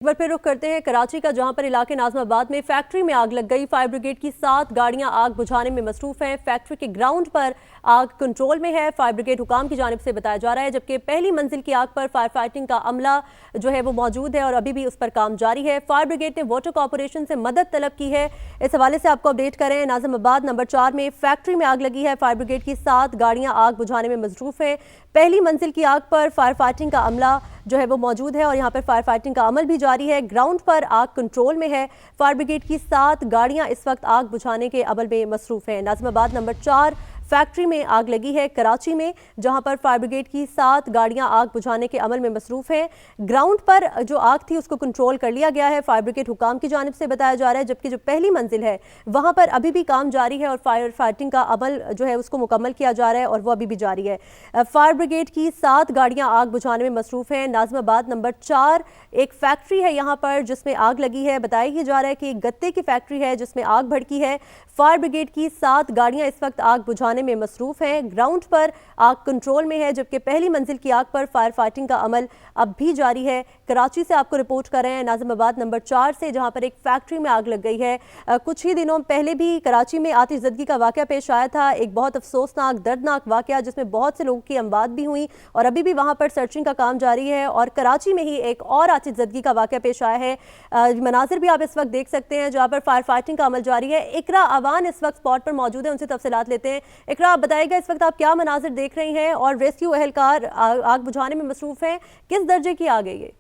एक बार फिर रुख करते हैं कराची का, जहां पर इलाके नाजमाबाद में फैक्ट्री में आग लग गई। फायर ब्रिगेड की 7 गाड़ियां आग बुझाने में मसरूफ हैं। फैक्ट्री के ग्राउंड पर आग कंट्रोल में है, फायर ब्रिगेड हुकाम की जानिब से बताया जा रहा है, जबकि पहली मंजिल की आग पर फायर फाइटिंग का अमला जो है वो मौजूद है और अभी भी उस पर काम जारी है। फायर ब्रिगेड ने वाटर कॉरपोरेशन से मदद तलब की है। इस हवाले से आपको अपडेट करें, नाजमाबाद नंबर 4 में फैक्ट्री में आग लगी है। फायर ब्रिगेड की 7 गाड़ियां आग बुझाने में मसरूफ है। पहली मंजिल की आग पर फायर फाइटिंग का अमला जो है वो मौजूद है और यहाँ पर फायर फाइटिंग का अमल भी जारी है। ग्राउंड पर आग कंट्रोल में है। फायर ब्रिगेड की 7 गाड़ियां इस वक्त आग बुझाने के अमल में मसरूफ हैं। नाज़िमाबाद नंबर 4 फैक्ट्री में आग लगी है कराची में, जहां पर फायर ब्रिगेड की 7 गाड़ियां आग बुझाने के अमल में मसरूफ हैं। ग्राउंड पर जो आग थी उसको कंट्रोल कर लिया गया है, फायर ब्रिगेड हुकाम की जानिब से बताया जा रहा है, जबकि जो पहली मंजिल है वहां पर अभी भी काम जारी है और फायर फाइटिंग का अमल जो है उसको मुकम्मल किया जा रहा है और वो अभी भी जारी है। फायर ब्रिगेड की 7 गाड़ियां आग बुझाने में मसरूफ हैं। नाज़िमाबाद नंबर 4 एक फैक्ट्री है यहाँ पर जिसमें आग लगी है। बताया ही जा रहा है कि एक गत्ते की फैक्ट्री है जिसमें आग भड़की है। फायर ब्रिगेड की 7 गाड़ियां इस वक्त आग बुझाने में मसरूफ हैं। ग्राउंड पर आग कंट्रोल में है, जबकि पहली मंजिल की आग पर फायर फाइटिंग का अमल अब भी जारी है। कराची से आपको रिपोर्ट कर रहे हैं नाज़िमाबाद नंबर 4 से, जहां पर एक फैक्ट्री में आग लग गई है। कुछ ही दिनों पहले भी कराची में आतिशज़दगी का वाक़या पेश आया था, एक बहुत अफसोसनाक दर्दनाक वाक़या जिसमें बहुत से लोगों की अमवात भी हुई और अभी भी वहां पर सर्चिंग का काम जारी है। और कराची में ही एक और आतिशज़दगी का वाक़या पेश आया है। मनाजिर भी आप इस वक्त देख सकते हैं जहाँ पर फायर फाइटिंग का अमल जारी है। इकरा अवान इस वक्त स्पॉट पर मौजूद है, उनसे तफसीलात लेते हैं। इकरा, आप बताइएगा इस वक्त आप क्या मनाजिर देख रही हैं और रेस्क्यू एहलकार आग बुझाने में मसरूफ हैं, किस दर्जे की आग है ये?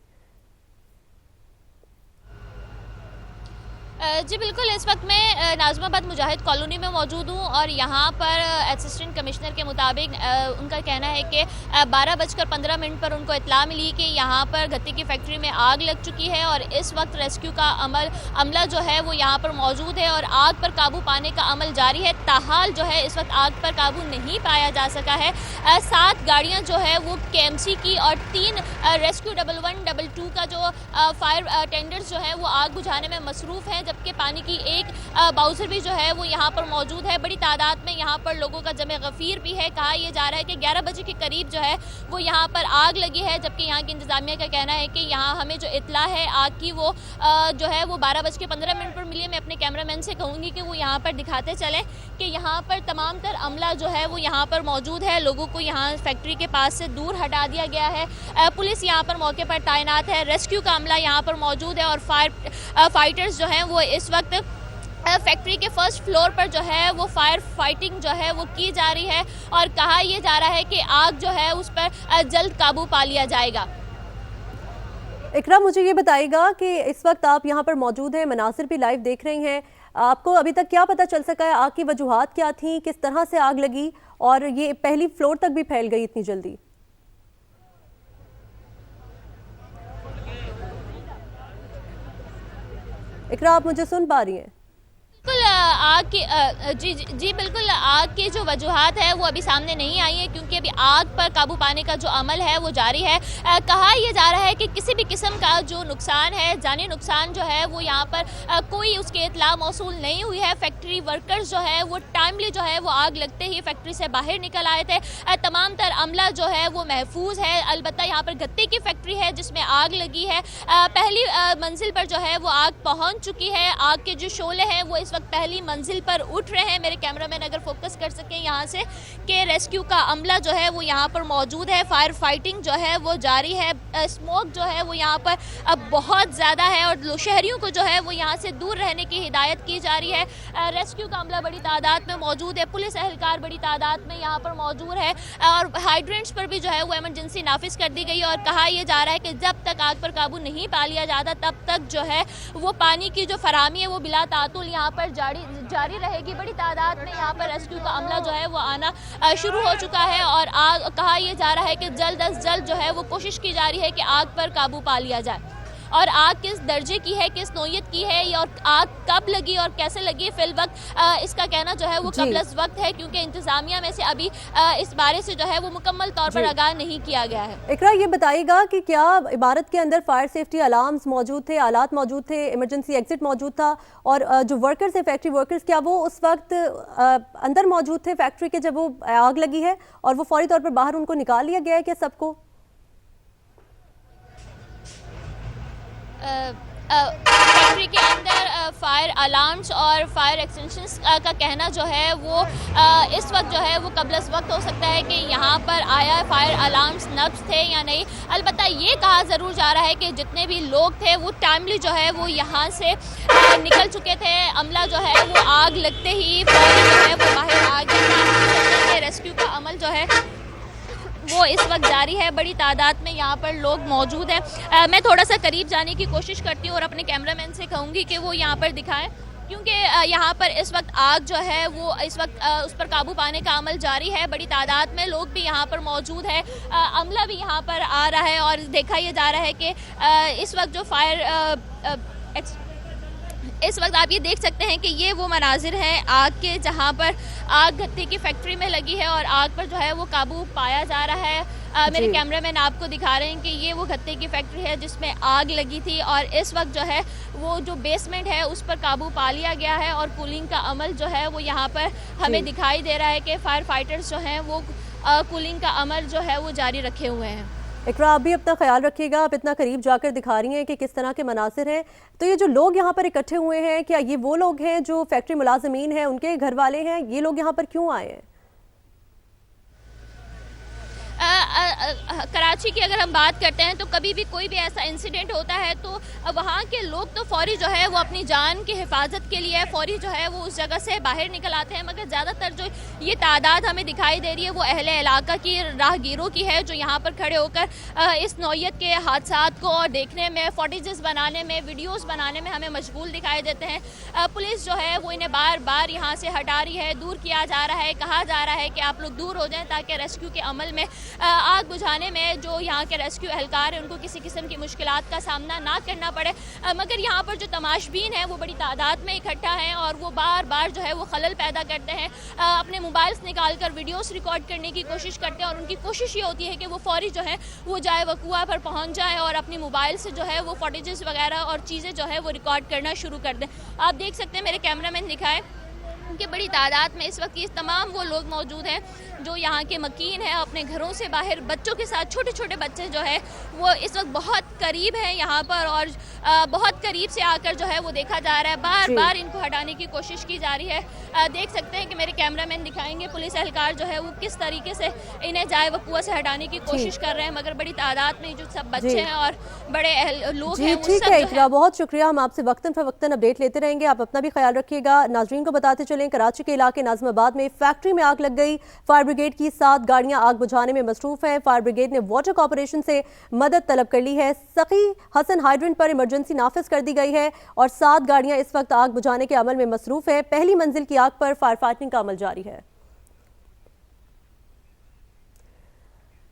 जी बिल्कुल, इस वक्त मैं नाज़िमाबाद मुजाहिद कॉलोनी में मौजूद हूँ और यहाँ पर असिस्टेंट कमिश्नर के मुताबिक उनका कहना है कि 12:15 पर उनको इत्तला मिली कि यहाँ पर गत्ते की फैक्ट्री में आग लग चुकी है और इस वक्त रेस्क्यू का अमला जो है वो यहाँ पर मौजूद है और आग पर काबू पाने का अमल जारी है। ताहाल जो है इस वक्त आग पर काबू नहीं पाया जा सका है। 7 गाड़ियाँ जो है वो KMC की और 3 रेस्क्यू 1112 का जो फायर टेंडर्स जो है वो आग बुझाने में मसरूफ़ हैं, जबकि पानी की एक बाउसर भी जो है वो यहाँ पर मौजूद है। बड़ी तादाद में यहाँ पर लोगों का जमे गफीर भी है। कहा यह जा रहा है कि 11 बजे के करीब जो है वो यहाँ पर आग लगी है, जबकि यहाँ की इंतजामिया का कहना है कि यहाँ हमें जो इतला है आग की वो जो है वो 12:15 पर मिली है। मैं अपने कैमरामैन से कहूँगी कि वो यहाँ पर दिखाते चलें कि यहाँ पर तमाम तर अमला जो है वो यहाँ पर मौजूद है। लोगों को यहाँ फैक्ट्री के पास से दूर हटा दिया गया है। पुलिस यहाँ पर मौके पर तैनात है, रेस्क्यू का अमला यहाँ पर मौजूद है और फाइटर्स जो हैं वो इस वक्त फैक्ट्री के फर्स्ट फ्लोर पर जो है वो फायर फाइटिंग जो है वो की जा रही है और कहा यह जा रहा है कि आग जो है उस पर जल्द काबू पा लिया जाएगा। इकरा, मुझे ये बताइएगा कि इस वक्त आप यहाँ पर मौजूद हैं, मनासिर भी लाइव देख रही हैं, आपको अभी तक क्या पता चल सका है, आग की वजूहात क्या थी, किस तरह से आग लगी और ये पहली फ्लोर तक भी फैल गई इतनी जल्दी? इकरा, आप मुझे सुन पा रही हैं? बिल्कुल आग की जी बिल्कुल, आग की जो वजूहात है वो अभी सामने नहीं आई है, क्योंकि अभी आग पर काबू पाने का जो अमल है वो जारी है। कहा यह जा रहा है कि किसी भी किस्म का जो नुकसान है, जानी नुकसान जो है वो यहाँ पर कोई उसकी इत्तला मौसूल नहीं हुई है। फैक्ट्री वर्कर्स जो है वो टाइमली जो है वो आग लगते ही फैक्ट्री से बाहर निकल आए थे। तमाम तर अमला जो है वो महफूज है। अलबत्ता यहाँ पर गत्ते की फैक्ट्री है जिसमें आग लगी है। पहली मंजिल पर जो है वो आग पहुँच चुकी है। आग के जो शोले हैं वो इस वक्त पहली मंजिल पर उठ रहे हैं। मेरे कैमरामैन अगर फोकस कर सकें यहाँ से कि रेस्क्यू का अमला जो है वो यहाँ पर मौजूद है। फायर फाइटिंग जो है वो जारी है। स्मोक जो है वो यहाँ पर अब बहुत ज़्यादा है और शहरियों को जो है वो यहाँ से दूर रहने की हिदायत की जा रही है। रेस्क्यू का अमला बड़ी तादाद में मौजूद है, पुलिस एहलकार बड़ी तादाद में यहाँ पर मौजूद है और हाइड्रेंट्स पर भी जो है वो इमरजेंसी नाफिज कर दी गई है और कहा यह जा रहा है कि जब तक आग पर काबू नहीं पा लिया जाता तब तक जो है वो पानी की जो फराहमी है वो बिला तातुल यहाँ पर जारी रहेगी। बड़ी तादाद में यहाँ पर रेस्क्यू का अमला जो है वो आना शुरू हो चुका है और आग कहा यह जा रहा है कि जल्द अज जल्द जो है वो कोशिश की जा रही है कि आग पर काबू पा लिया जाए। और आग किस दर्जे की है, किस नौयत की है और आग कब लगी और कैसे लगी, फिल वक्त इसका कहना जो है वो कबलस वक्त है, क्योंकि इंतजामिया में से अभी इस बारे से जो है वो मुकम्मल तौर पर आगाह नहीं किया गया है। इकरा, ये बताइएगा कि क्या इमारत के अंदर फायर सेफ्टी अलार्म्स मौजूद थे, आलात मौजूद थे, इमरजेंसी एग्जिट मौजूद था और जो वर्कर्स है फैक्ट्री वर्कर्स, क्या वो उस वक्त अंदर मौजूद थे फैक्ट्री के जब वो आग लगी है और वो फौरी तौर पर बाहर उनको निकाल लिया गया है क्या सबको? फैक्ट्री के अंदर फायर अलार्म्स और फायर एक्सटेंशंस का कहना जो है वो इस वक्त जो है वो कबल वक्त हो सकता है कि यहाँ पर आया फायर अलार्म्स नब्ज थे या नहीं। अलबत्ता ये कहा ज़रूर जा रहा है कि जितने भी लोग थे वो टाइमली जो है वो यहाँ से निकल चुके थे। अमला जो है वो आग लगते ही फौरन जो है वो बाहर आ गया। रेस्क्यू का अमल जो है वो इस वक्त जारी है। बड़ी तादाद में यहाँ पर लोग मौजूद हैं। मैं थोड़ा सा करीब जाने की कोशिश करती हूँ और अपने कैमरामैन से कहूँगी कि वो यहाँ पर दिखाएं, क्योंकि यहाँ पर इस वक्त आग जो है वो इस वक्त उस पर काबू पाने का अमल जारी है। बड़ी तादाद में लोग भी यहाँ पर मौजूद है। अमला भी यहाँ पर आ रहा है और देखा यह जा रहा है कि इस वक्त जो इस वक्त आप ये देख सकते हैं कि ये वो मनाजिर हैं आग के, जहाँ पर आग गत्ते की फैक्ट्री में लगी है और आग पर जो है वो काबू पाया जा रहा है। मेरे कैमरामैन आपको दिखा रहे हैं कि ये वो गत्ते की फैक्ट्री है जिसमें आग लगी थी और इस वक्त जो है वो जो बेसमेंट है उस पर काबू पा लिया गया है और कूलिंग का अमल जो है वो यहाँ पर हमें दिखाई दे रहा है कि फायर फाइटर्स जो हैं वो कूलिंग का अमल जो है वो जारी रखे हुए हैं। इकरा, आप भी अपना ख्याल रखिएगा। आप इतना करीब जाकर दिखा रही हैं कि किस तरह के मनासिर हैं। तो ये जो लोग यहाँ पर इकट्ठे हुए हैं, क्या ये वो लोग हैं जो फैक्ट्री मुलाजमीन हैं, उनके घर वाले हैं? ये लोग यहाँ पर क्यों आए हैं? कराची की अगर हम बात करते हैं तो कभी भी कोई भी ऐसा इंसिडेंट होता है तो वहाँ के लोग तो फौरी जो है वो अपनी जान की हिफाजत के लिए फौरी जो है वो उस जगह से बाहर निकल आते हैं। मगर ज़्यादातर जो ये तादाद हमें दिखाई दे रही है वो अहले इलाका की राहगीरों की है, जो यहाँ पर खड़े होकर इस नौयत के हादसात को देखने में, फुटेजेस बनाने में, वीडियोज़ बनाने में हमें मशगूल दिखाई देते हैं। पुलिस जो है वो इन्हें बार बार यहाँ से हटा रही है, दूर किया जा रहा है, कहा जा रहा है कि आप लोग दूर हो जाएं ताकि रेस्क्यू के अमल में, आग बुझाने में जो यहाँ के रेस्क्यू एहलकार हैं उनको किसी किस्म की मुश्किलात का सामना ना करना पड़े। मगर यहाँ पर जो तमाशबीन हैं वो बड़ी तादाद में इकट्ठा हैं और वो बार बार जो है वो खलल पैदा करते हैं, अपने मोबाइल्स निकाल कर वीडियोस रिकॉर्ड करने की कोशिश करते हैं और उनकी कोशिश ये होती है कि वो फौरी जो है वो जाए वकुआ पर पहुँच जाए और अपने मोबाइल से जो है वो फुटेजेस वगैरह और चीज़ें जो है वो रिकॉर्ड करना शुरू कर दें। आप देख सकते हैं, मेरे कैमरामैन दिखाए कि बड़ी तादाद में इस वक्त ये तमाम वो लोग मौजूद हैं जो यहाँ के मकीन हैं, अपने घरों से बाहर बच्चों के साथ, छोटे छोटे बच्चे जो है वो इस वक्त बहुत करीब हैं यहाँ पर और बहुत करीब से आकर जो है वो देखा जा रहा है। बार बार इनको हटाने की कोशिश की जा रही है। देख सकते हैं कि मेरे कैमरामैन दिखाएंगे पुलिस एहलकार जो है वो किस तरीके से इन्हें जाए वकुआ से हटाने की कोशिश कर रहे हैं। मगर बड़ी तादाद में जो सब बच्चे हैं और बड़े लोग हैं, ठीक है इकरा, बहुत शुक्रिया। हम आपसे वक्तन फवक्तन अपडेट लेते रहेंगे। आप अपना भी ख्याल रखिएगा। नाजरीन को बताते चलें, कराची के इलाके नाज़िमाबाद में फैक्ट्री में आग लग गई। फायर ब्रिगेड की 7 गाड़ियां आग बुझाने में मसरूफ हैं। फायर ब्रिगेड ने वाटर कॉर्पोरेशन से मदद तलब कर ली है। सखी हसन हाइड्रेंट पर इमरजेंसी नाफिज कर दी गई है और 7 गाड़ियां इस वक्त आग बुझाने के अमल में मसरूफ है। पहली मंजिल की आग पर फायर फाइटिंग का अमल जारी है।